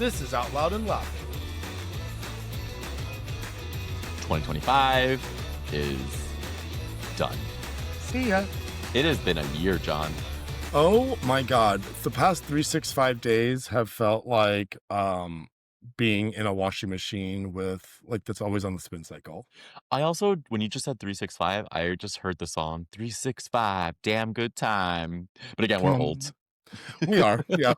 This is Out Loud and Laughing. 2025 is done. See ya. It has been a year, John. Oh my God. The past 365 days have felt like being in a washing machine with that's always on the spin cycle. I also, when you just said 365, I just heard the song 365, damn good time. But again, we're old. We are. Yeah.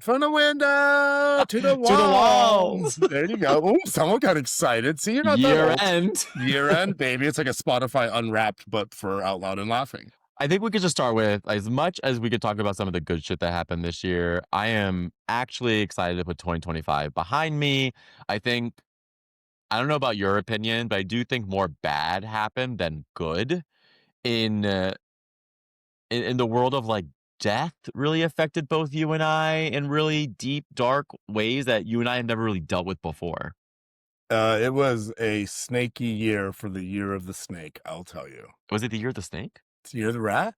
From the window to the walls. To the walls. There you go. Ooh, someone got excited. See, you're not Year that old. end. Year end, baby. It's like a Spotify Unwrapped, but for Out Loud and Laughing. I think we could just start with, as much as we could talk about some of the good shit that happened this year, I am actually excited to put 2025 behind me. I don't know about your opinion, but I do think more bad happened than good in the world of death really affected both you and I in really deep, dark ways that you and I have never really dealt with before. It was a snaky year for the year of the snake, I'll tell you. Was it the year of the snake? It's the year of the rat?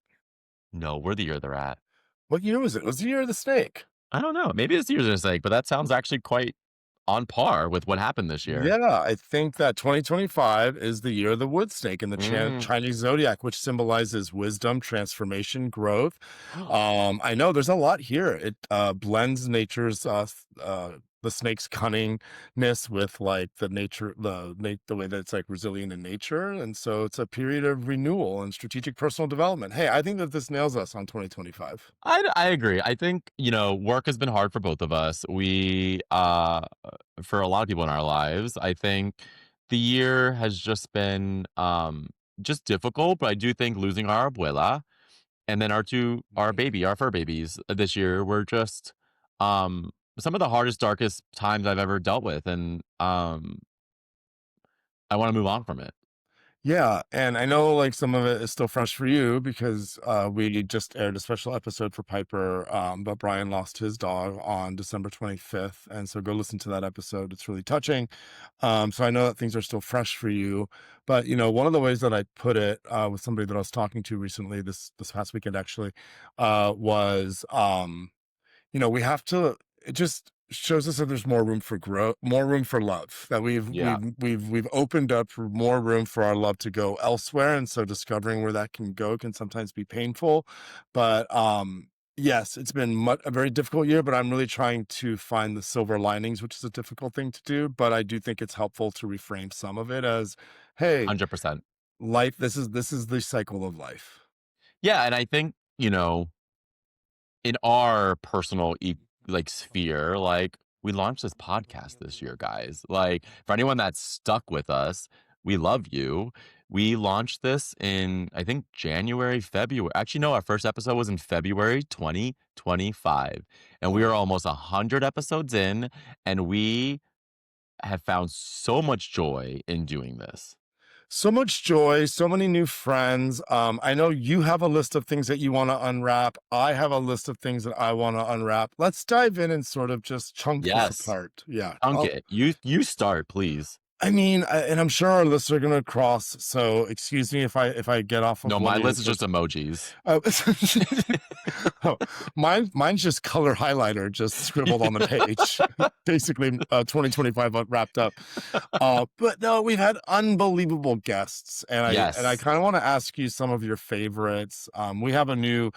No, we're the year of the rat. What year was it? It was the year of the snake. I don't know. Maybe it's the year of the snake, but that sounds actually quite on par with what happened this year. Yeah, I think that 2025 is the year of the wood snake in the Chinese zodiac, which symbolizes wisdom, transformation, growth. I know there's a lot here. It blends nature's the snake's cunningness with the nature, the way that it's resilient in nature, and so it's a period of renewal and strategic personal development. Hey, I think that this nails us on 2025. I agree. I think, work has been hard for both of us. We, for a lot of people in our lives, I think the year has just been just difficult, but I do think losing our abuela and then our fur babies this year were just some of the hardest, darkest times I've ever dealt with. And I want to move on from it. Yeah, and I know some of it is still fresh for you because we just aired a special episode for Piper, but Bryan lost his dog on December 25th, and so go listen to that episode. It's really touching. So I know that things are still fresh for you, but one of the ways that I put it with somebody that I was talking to recently this past weekend actually was we have to. It just shows us that there's more room for growth, more room for love, that we've opened up for more room for our love to go elsewhere, and so discovering where that can go can sometimes be painful, but yes, it's been a very difficult year, but I'm really trying to find the silver linings, which is a difficult thing to do, but I do think it's helpful to reframe some of it as, hey, 100%. life, this is the cycle of life. Yeah, and I think, in our personal sphere, we launched this podcast this year, guys. For anyone that's stuck with us, we love you. We launched this in, I think, January, February. Actually, no, our first episode was in February 2025. And we are almost 100 episodes in, and we have found so much joy in doing this. So much joy, so many new friends. I know you have a list of things that you want to unwrap. I have a list of things that I want to unwrap. Let's dive in and sort of just chunk this apart. Yeah. Chunk it. You start, please. I mean, and I'm sure our lists are going to cross. So excuse me if I get off. No, my list is just emojis. Mine's just color highlighter, just scribbled on the page. Basically, 2025 wrapped up. But no, we've had unbelievable guests, and I kind of want to ask you some of your favorites. We have a new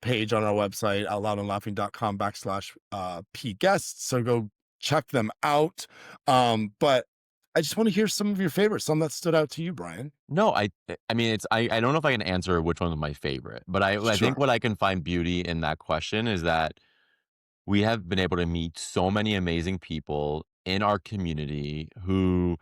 page on our website, outloudandlaughing.com/pguests. So go check them out. But I just want to hear some of your favorites, some that stood out to you, Bryan. No, I mean, I don't know if I can answer which one was my favorite, but I think what I can find beauty in that question is that we have been able to meet so many amazing people in our community who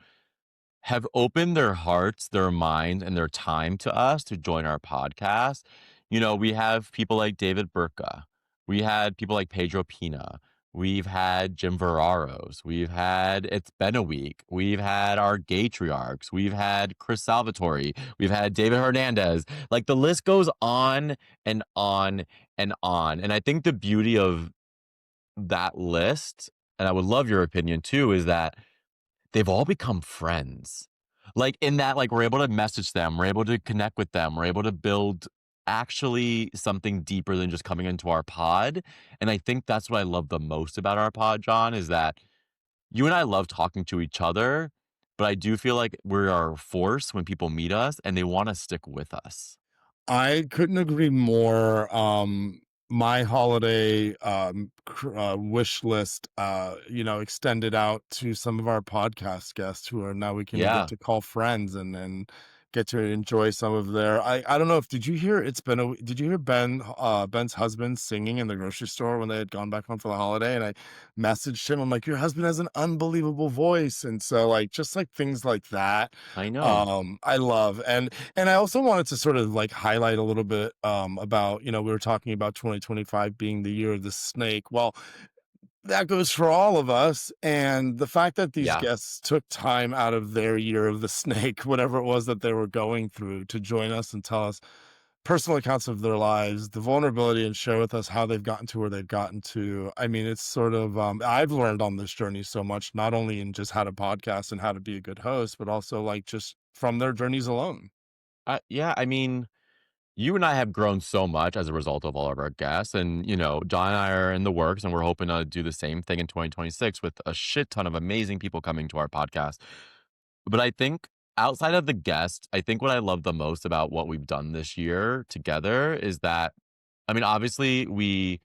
have opened their hearts, their minds, and their time to us to join our podcast. We have people like David Burka. We had people like Pedro Pina. We've had Jim Ferraros. We've had It's Been a Week. We've had our Gatriarchs. We've had Chris Salvatore. We've had David Hernandez. The list goes on and on and on. And I think the beauty of that list, and I would love your opinion too, is that they've all become friends. In that, we're able to message them. We're able to connect with them. We're able to build actually something deeper than just coming into our pod, and I think that's what I love the most about our pod, John, is that you and I love talking to each other, but I do feel like we are a force when people meet us and they wanna stick with us. I couldn't agree more. My holiday wish list, extended out to some of our podcast guests who are now we can get Yeah, to call friends and get to enjoy some of their. I don't know if did you hear did you hear Ben's husband singing in the grocery store when they had gone back home for the holiday? And I messaged him. I'm like, your husband has an unbelievable voice, and so like just like things like that. I know. I love and I also wanted to sort of like highlight a little bit about, we were talking about 2025 being the year of the snake. Well, that goes for all of us. And the fact that these Yeah. guests took time out of their year of the snake, whatever it was that they were going through, to join us and tell us personal accounts of their lives, the vulnerability, and share with us how they've gotten to where they've gotten to. I mean, it's sort of, I've learned on this journey so much, not only in just how to podcast and how to be a good host, but also like just from their journeys alone. Yeah, I mean, you and I have grown so much as a result of all of our guests, and, John and I are in the works, and we're hoping to do the same thing in 2026 with a shit ton of amazing people coming to our podcast. But I think outside of the guest, I think what I love the most about what we've done this year together is that, I mean, obviously, we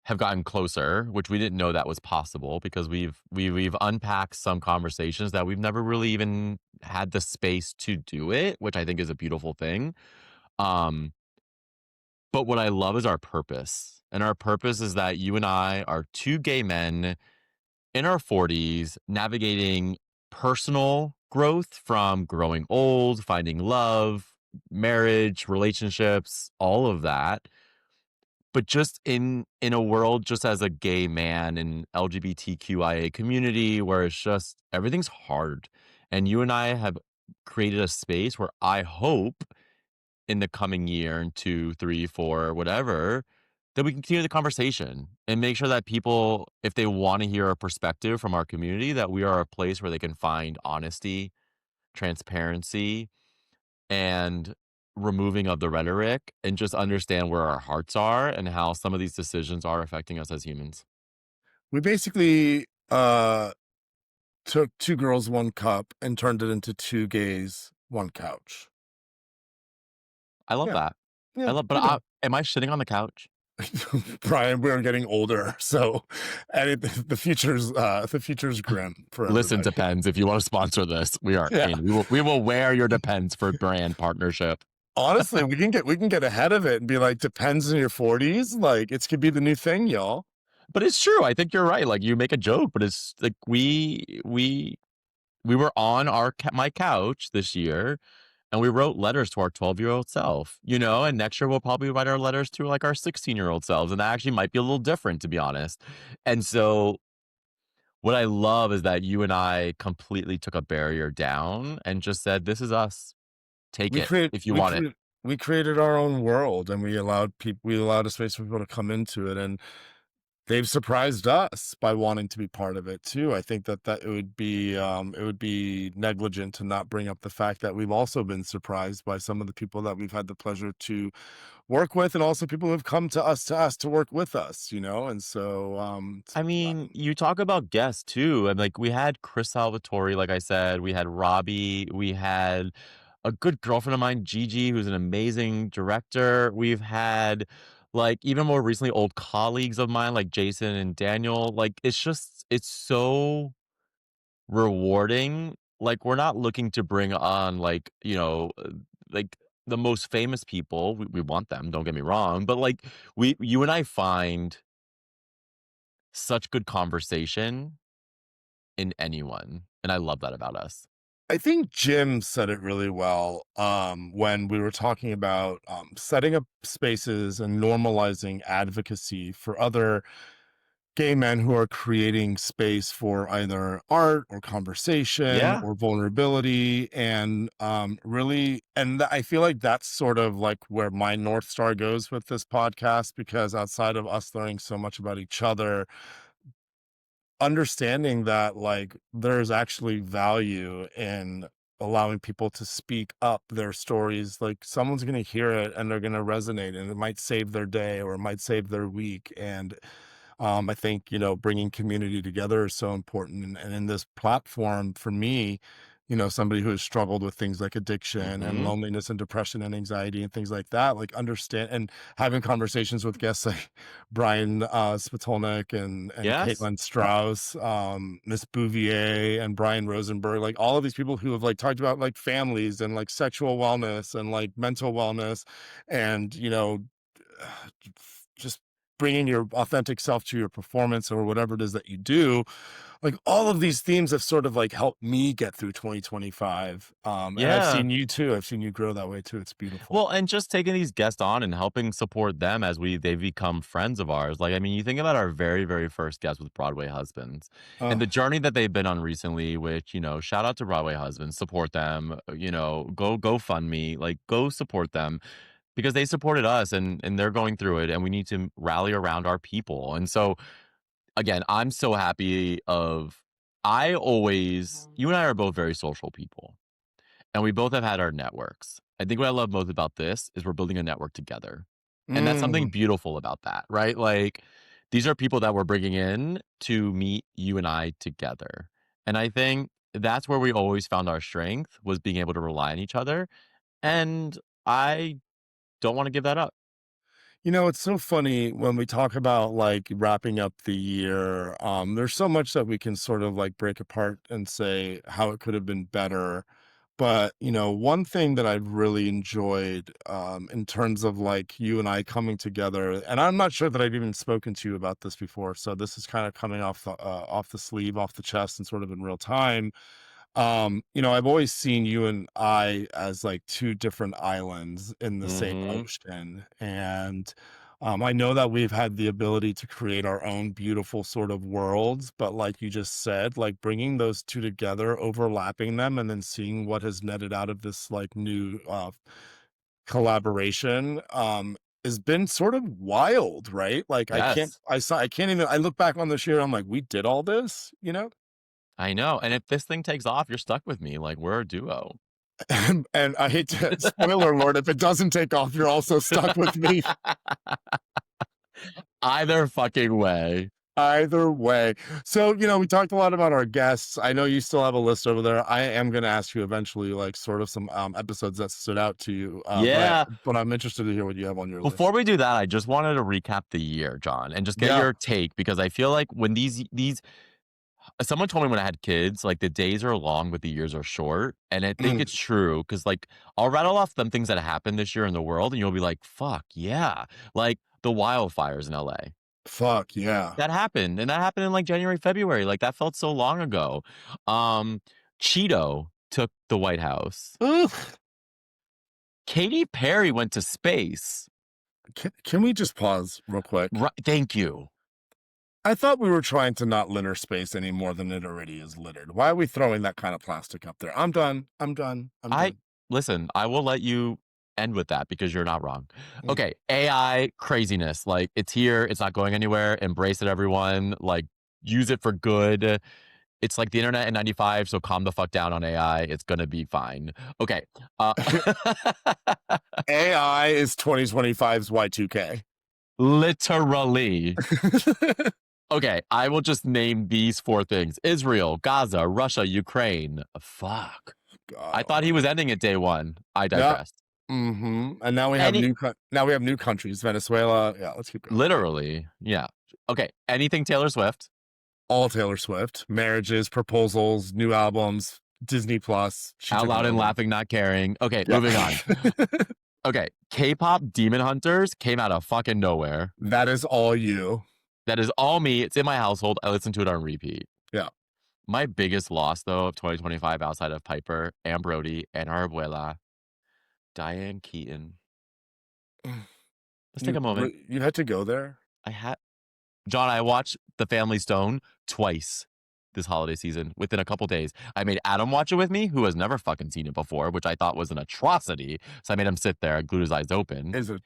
have gotten closer, which we didn't know that was possible because we've unpacked some conversations that we've never really even had the space to do it, which I think is a beautiful thing. Um, but what I love is our purpose. And our purpose is that you and I are two gay men in our 40s navigating personal growth from growing old, finding love, marriage, relationships, all of that, but just in a world just as a gay man in LGBTQIA community where it's just everything's hard. And you and I have created a space where I hope in the coming year and 2, 3, 4, whatever, that we can continue the conversation and make sure that people, if they want to hear a perspective from our community, that we are a place where they can find honesty, transparency, and removing of the rhetoric and just understand where our hearts are and how some of these decisions are affecting us as humans. We basically took two girls, one cup, and turned it into two gays, one couch. I love Yeah, that. I yeah, love, but you know. am I shitting on the couch? Brian, we're getting older, so and the future's grim for Listen, everybody. Depends. If you want to sponsor this, we are Yeah. in. We will wear your Depends for brand partnership. Honestly, we can get ahead of it and be like, depends in your 40s. Like, it's could be the new thing, y'all. But it's true. I think you're right. Like you make a joke, but it's like we were on my couch this year and we wrote letters to our 12-year-old self, and next year we'll probably write our letters to like our 16-year-old selves. And that actually might be a little different, to be honest. And so what I love is that you and I completely took a barrier down and just said, this is us. Take We it create if you we want it. create we created our own world, and we allowed a space for people to come into it, and they've surprised us by wanting to be part of it too. I think that it would be negligent to not bring up the fact that we've also been surprised by some of the people that we've had the pleasure to work with, and also people who have come to us to work with us, and so I mean, you talk about guests too, and like we had Chris Salvatore, like I said, we had Robbie, we had a good girlfriend of mine, Gigi, who's an amazing director. We've had like even more recently old colleagues of mine like Jason and Daniel. Like it's so rewarding. Like we're not looking to bring on like the most famous people. We want them, don't get me wrong, but like you and I find such good conversation in anyone, and I love that about us. I think Jim said it really well when we were talking about setting up spaces and normalizing advocacy for other gay men who are creating space for either art or conversation Yeah. or vulnerability. And I feel like that's sort of like where my North Star goes with this podcast, because outside of us learning so much about each other, understanding that like there's actually value in allowing people to speak up their stories, like someone's going to hear it and they're going to resonate, and it might save their day or it might save their week. And I think, bringing community together is so important. And in this platform, for me, somebody who has struggled with things like addiction and Mhm. loneliness and depression and anxiety and things like that, like understand and having conversations with guests like Brian Spitolnik and Yes. Caitlin Strauss, Miss Bouvier and Brian Rosenberg, like all of these people who have like talked about like families and like sexual wellness and like mental wellness and, just bringing your authentic self to your performance or whatever it is that you do, like all of these themes have sort of like helped me get through 2025. And I've Yeah. seen you too. I've seen you grow that way too. It's beautiful. Well, and just taking these guests on and helping support them as they become friends of ours. Like, I mean, you think about our very, very first guest with Broadway Husbands and Oh, the journey that they've been on recently, which, shout out to Broadway Husbands, support them, go fund me, like go support them because they supported us and they're going through it and we need to rally around our people. And so again, I'm so happy of you and I are both very social people and we both have had our networks. I think what I love most about this is we're building a network together. And that's something mm. beautiful about that, right? Like these are people that we're bringing in to meet you and I together. And I think that's where we always found our strength was being able to rely on each other. And I don't want to give that up. It's so funny when we talk about like wrapping up the year. There's so much that we can sort of like break apart and say how it could have been better. But, one thing that I've really enjoyed in terms of like you and I coming together, and I'm not sure that I've even spoken to you about this before. So this is kind of coming off the sleeve, off the chest, and sort of in real time. I've always seen you and I as like two different islands in the same Mhm. ocean. And I know that we've had the ability to create our own beautiful sort of worlds, but like you just said, like bringing those two together, overlapping them, and then seeing what has netted out of this like new collaboration has been sort of wild, right? Like Yes. I can't even, I look back on this year, I'm like, we did all this. I know. And if this thing takes off, you're stuck with me. Like we're a duo. And I hate to spoiler alert, if it doesn't take off, you're also stuck with me. Either fucking way. Either way. So, we talked a lot about our guests. I know you still have a list over there. I am going to ask you eventually, like, sort of some episodes that stood out to you. Yeah. But I'm interested to hear what you have on your Before list. we do that, I just wanted to recap the year, John, and just get Yeah. your take because I feel like when these someone told me when I had kids, like the days are long, but the years are short. And I think Mm, it's true because, like, I'll rattle off some things that happened this year in the world, and you'll be like, fuck, yeah. Like the wildfires in LA. fuck yeah. That happened. And that happened in like January, February. Like that felt so long ago. Um, Cheeto took the White House. Ugh. Katy Perry went to space. Can we just pause real quick? Right, thank you. I thought we were trying to not litter space any more than it already is littered. Why are we throwing that kind of plastic up there? I'm done. I'm done. I'm I done. listen, I will let you end with that because you're not wrong. Mm. Okay, AI craziness. Like it's here, it's not going anywhere. Embrace it, everyone. Like use it for good. It's like the internet in 95, so calm the fuck down on AI. It's gonna be fine. Okay. Uh AI is 2025's Y2K. literally. Okay, I will just name these four things. Israel, Gaza, Russia, Ukraine. Fuck. God I thought he was almighty. ending at day one. I Yeah. digress. And now we have Any now we have new countries, Venezuela. Yeah, let's keep going. literally, yeah. Okay, anything Taylor Swift. All Taylor Swift, marriages, proposals, new albums, Disney Plus. She Out took it loud and over. laughing, not caring. Okay, Yeah. moving on. Okay, K-pop Demon Hunters came out of fucking nowhere. That is all you. That is all me. It's in my household. I listen to it on repeat. Yeah. My biggest loss, though, of 2025 outside of Piper and Brody and our abuela, Diane Keaton. Let's take a moment. You had to go there? I had John, I watched The Family Stone twice this holiday season within a couple days. I made Adam watch it with me, who has never fucking seen it before, which I thought was an atrocity. So I made him sit there and glued his eyes open. Is it?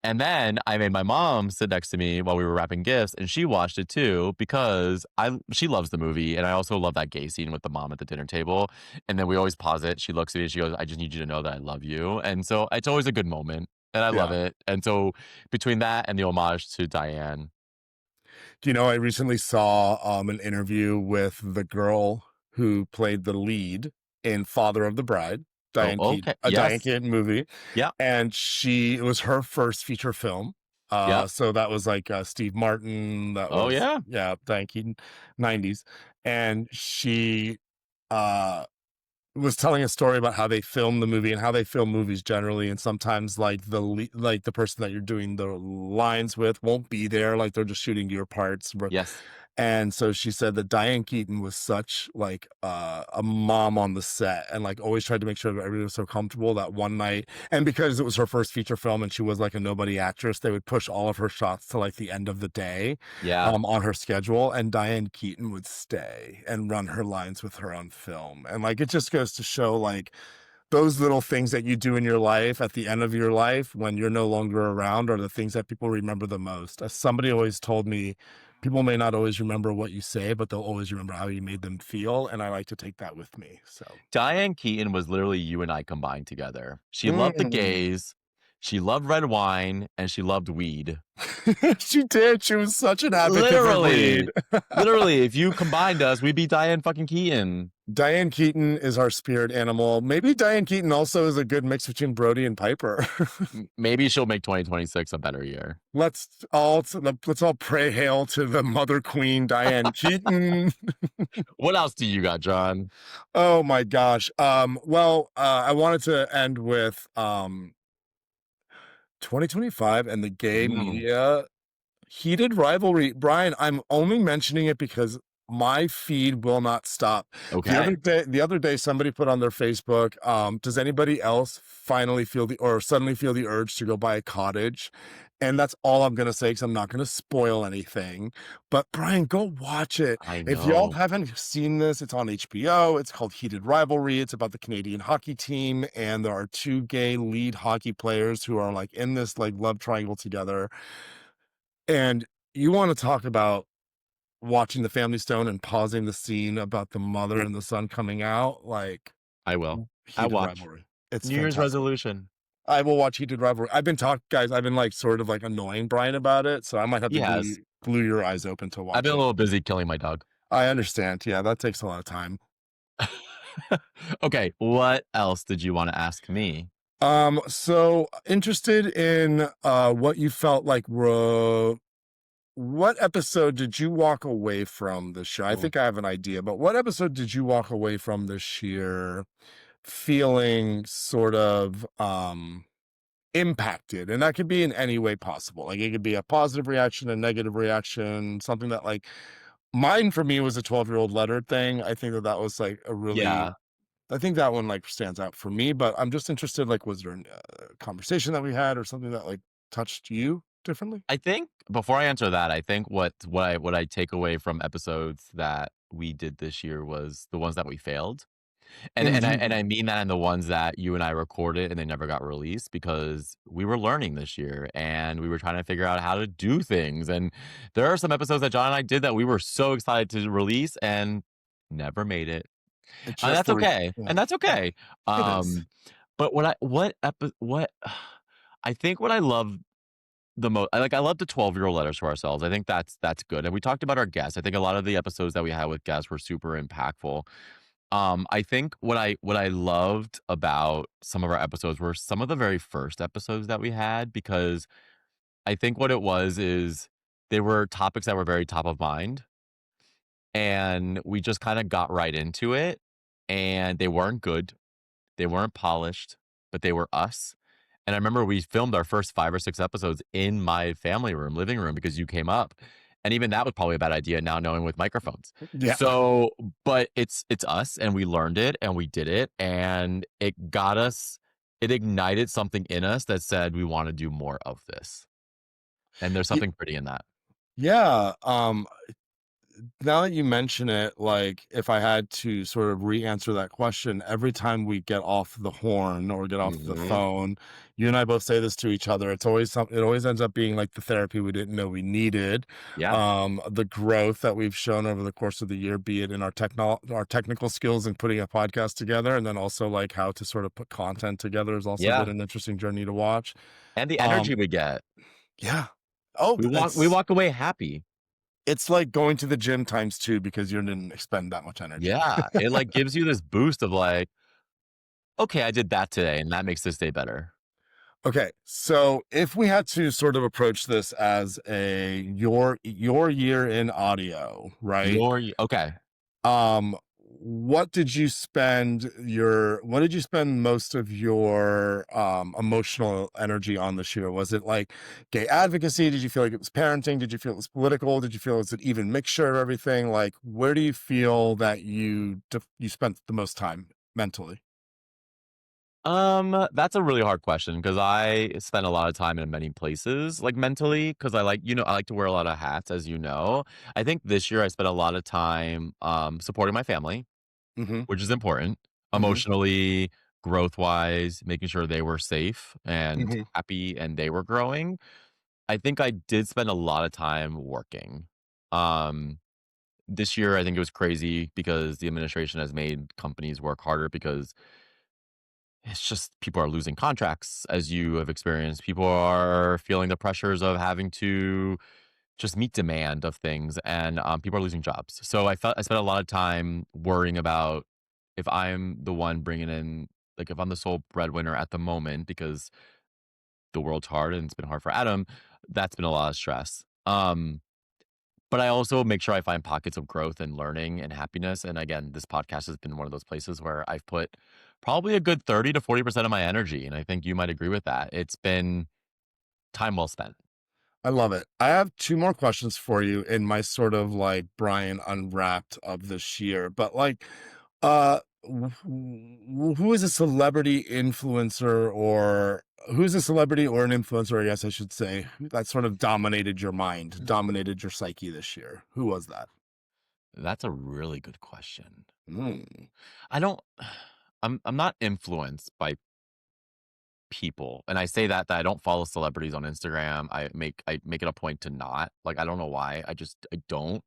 And then I made my mom sit next to me while we were wrapping gifts, and she watched it too because she loves the movie, and I also love that gay scene with the mom at the dinner table. And then we always pause it. She looks at me and she goes, "I just need you to know that I love you." And so it's always a good moment, and I love Yeah. it. And so between that and the homage to Diane, Do you know, I recently saw an interview with the girl who played the lead in Father of the Bride, oh, Diane Keaton, okay, a Diane yes, Keaton movie, yeah, and it was her first feature film. yep, So that was like Steve Martin, that oh was yeah, yeah, Diane Keaton, 90s. And she uh was telling a story about how they film the movie and how they film movies generally, and sometimes like like the person that you're doing the lines with won't be there, like they're just shooting your parts. yes, And so she said that Diane Keaton was such like a mom on the set, and like always tried to make sure that everybody was so comfortable that one night, and because it was her first feature film and she was like a nobody actress, they would push all of her shots to like the end of the day yeah. on her schedule, and Diane Keaton would stay and run her lines with her on film. And like it just goes to show like those little things that you do in your life at the end of your life when you're no longer around are the things that people remember the most. As somebody always told me, people may not always remember what you say, but they'll always remember how you made them feel. And I like to take that with me. So, Diane Keaton was literally you and I combined together. She loved the mm. gays, she loved red wine, and she loved weed. She did. She was such an advocate for weed. Literally. Literally, if you combined us, we'd be Diane fucking Keaton. Diane Keaton is our spirit animal. Maybe Diane Keaton also is a good mix between Brody and Piper. Maybe she'll make 2026 a better year. Let's all pray hail to the Mother Queen Diane Keaton. What else do you got, John? Oh my gosh. Well, I wanted to end with 2025 and the gay Mm, media heated rivalry. Brian, I'm only mentioning it because my feed will not stop. okay. The other day, somebody put on their Facebook, does anybody else finally feel or suddenly feel the urge to go buy a cottage? And that's all I'm gonna say because I'm not gonna spoil anything. But Brian, go watch it. I If y'all know. haven't seen this, it's on HBO. It's called Heated Rivalry. It's about the Canadian hockey team, and there are two gay lead hockey players who are like in this like love triangle together. And you want to talk about watching the Family Stone and pausing the scene about the mother and the son coming out, like I will. I heated watch. rivalry. It's New Year's fantastic. resolution. I will watch heated rivalry. Guys. I've been like sort of like annoying Brian about it, so I might have He to has. glue your eyes open to I've watch been a it. little busy killing my dog. I understand. Yeah, that takes a lot of time. Okay, what else did you want to ask me? So interested in what you felt like what episode did you walk away from this year? I Ooh, think I have an idea, but what episode did you walk away from this year feeling sort of impacted? And that could be in any way possible. Like it could be a positive reaction, a negative reaction, something that like mine for me was a 12-year-old letter thing. I think that that was like a really yeah. I think that one like stands out for me, but I'm just interested like was there a conversation that we had or something that like touched you differently? I think before I answer that, I think what I take away from episodes that we did this year was the ones that we failed. And I mean that in the ones that you and I recorded and they never got released because we were learning this year and we were trying to figure out how to do things. And there are some episodes that John and I did that we were so excited to release and never made it. It's And just that's the re okay. yeah. And that's Yeah, okay. it is. Um, but what I think what I love the most I love the 12-year-old letters to ourselves. I think that's good. And we talked about our guests. I think a lot of the episodes that we had with guests were super impactful. I think what I loved about some of our episodes were some of the very first episodes that we had because I think what it was is they were topics that were very top of mind and we just kind of got right into it and they weren't good. They weren't polished, but they were us. And I remember we filmed our first 5 or 6 episodes in my family room, living room, because you came up. And even that was probably a bad idea now knowing with microphones. Yeah. So, but it's us and we learned it and we did it and it ignited something in us that said we want to do more of this. And there's Ye something pretty in that. yeah, now that you mention it, like if I had to sort of re-answer that question, every time we get off the horn or get off the Mhm. phone, you and I both say this to each other. It's always something, it always ends up being like the therapy we didn't know we needed. Yeah. The growth that we've shown over the course of the year, be it in our technical skills in putting a podcast together, and then also like how to sort of put content together has also been Yeah. an interesting journey to watch. And the Um, energy we get. yeah. Oh, We walk away happy. it's like going to the gym times 2 because you didn't expend that much energy. Yeah. It, like, gives you this boost of, like, "Okay, I did that today, and that makes this day better." Okay, so if we had to sort of approach this as a your year in audio, right? Okay. Um, what did you spend most of your emotional energy on this year? Was it like gay advocacy? Did you feel like it was parenting? Did you feel it was political? Did you feel it was an even mixture of everything? Like, where do you feel that you spent the most time mentally? That's a really hard question because I spend a lot of time in many places, like, mentally, because I like to wear a lot of hats, as you know. I think this year I spent a lot of time, supporting my family, Mm-hmm. which is important, Mm-hmm. emotionally, growth-wise, making sure they were safe and Mm-hmm. happy and they were growing. I think I did spend a lot of time working. Um, this year, I think it was crazy because the administration has made companies work harder because it's just people are losing contracts, as you have experienced. People are feeling the pressures of having to just meet demand of things, and people are losing jobs. So I spent a lot of time worrying about if I'm the one bringing in, like, if I'm the sole breadwinner at the moment because the world's hard and it's been hard for Adam. That's been a lot of stress. But I also make sure I find pockets of growth and learning and happiness. And again, this podcast has been one of those places where I've put probably a good 30 to 40% of my energy. And I think you might agree with that. It's been time well spent. I love it. I have 2 more questions for you in my sort of like Brian Unwrapped of this year, but like, who is a celebrity influencer or who's a celebrity or an influencer, I guess I should say, that sort of dominated your mind, dominated your psyche this year? Who was that? That's a really good question. Mm, I don't I'm not influenced by people. And I say that I don't follow celebrities on Instagram. I make it a point to not. Like, I don't know why. I don't.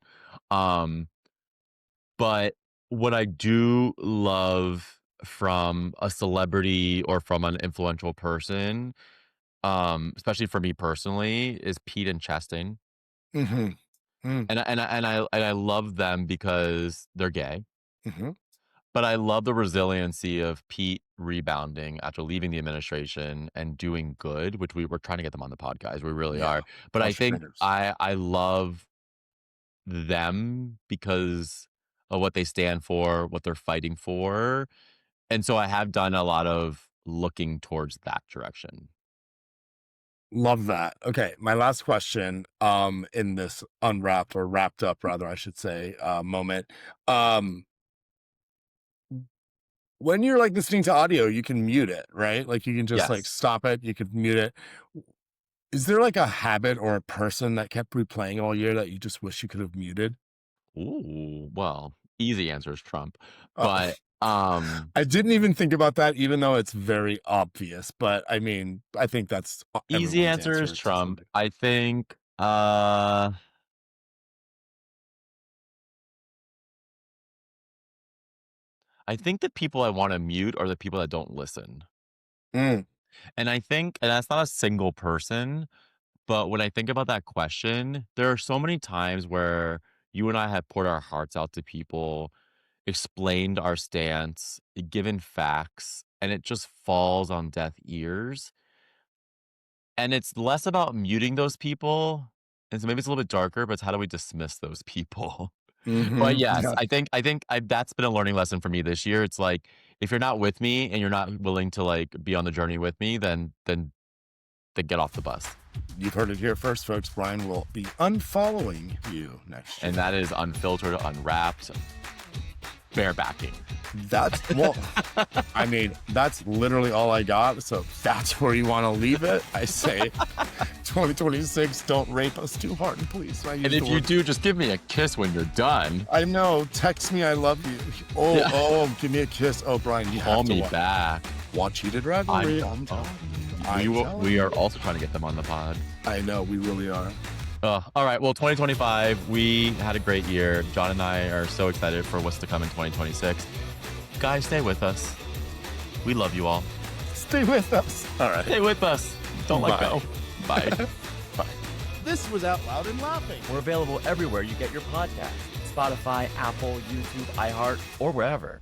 Um But what I do love from a celebrity or from an influential person, especially for me personally, is Pete and Chastain. mhm, mm, And I love them because they're gay, mhm. but I love the resiliency of Pete rebounding after leaving the administration and doing good, which we were trying to get them on the podcast. We really Yeah, are. But I think entrepreneurs. I love them because of what they stand for, what they're fighting for. And so I have done a lot of looking towards that direction. Love that. Okay, my last question, in this unwrapped or wrapped up rather, I should say, moment. Um, when you're like listening to audio, you can mute it, right? Like you can just like Yes. stop it, you could mute it. Is there like a habit or a person that kept replaying all year that you just wish you could have muted? Ooh, well, easy answer is Trump. Uh, But I didn't even think about that, even though it's very obvious. But I mean, I think that's easy everyone's answer is answer to some Trump. degree. I think the people I want to mute are the people that don't listen. Mm, And that's not a single person, but when I think about that question, there are so many times where you and I have poured our hearts out to people, explained our stance, given facts, and it just falls on deaf ears. And it's less about muting those people, and so maybe it's a little bit darker, but it's how do we dismiss those people? But hmm. yes, Yeah, I that's been a learning lesson for me this year. It's like, if you're not with me and you're not willing to, like, be on the journey with me, then get off the bus. you've heard it here first, folks. Brian will be unfollowing you next And year. that is unfiltered, unwrapped, bare backing. Well, I mean, that's literally all I got. So if that's where you want to leave it, I say 2026, don't rape us too hard, please. And if you do, just give me a kiss when you're done. I know. Text me, I love you. Oh, give me a kiss. Oh, Bryan, you Call have to me back. watch Heated Rivalry. We are also trying to get them on the pod. I know, we really are. All right. Well, 2025, we had a great year. Jon and I are so excited for what's to come in 2026. Guys, stay with us. We love you all. Stay with us. All right. Stay with us. Don't let go. Bye. Bye. This was Out Loud and Laughing. We're available everywhere you get your podcasts. Spotify, Apple, YouTube, iHeart, or wherever.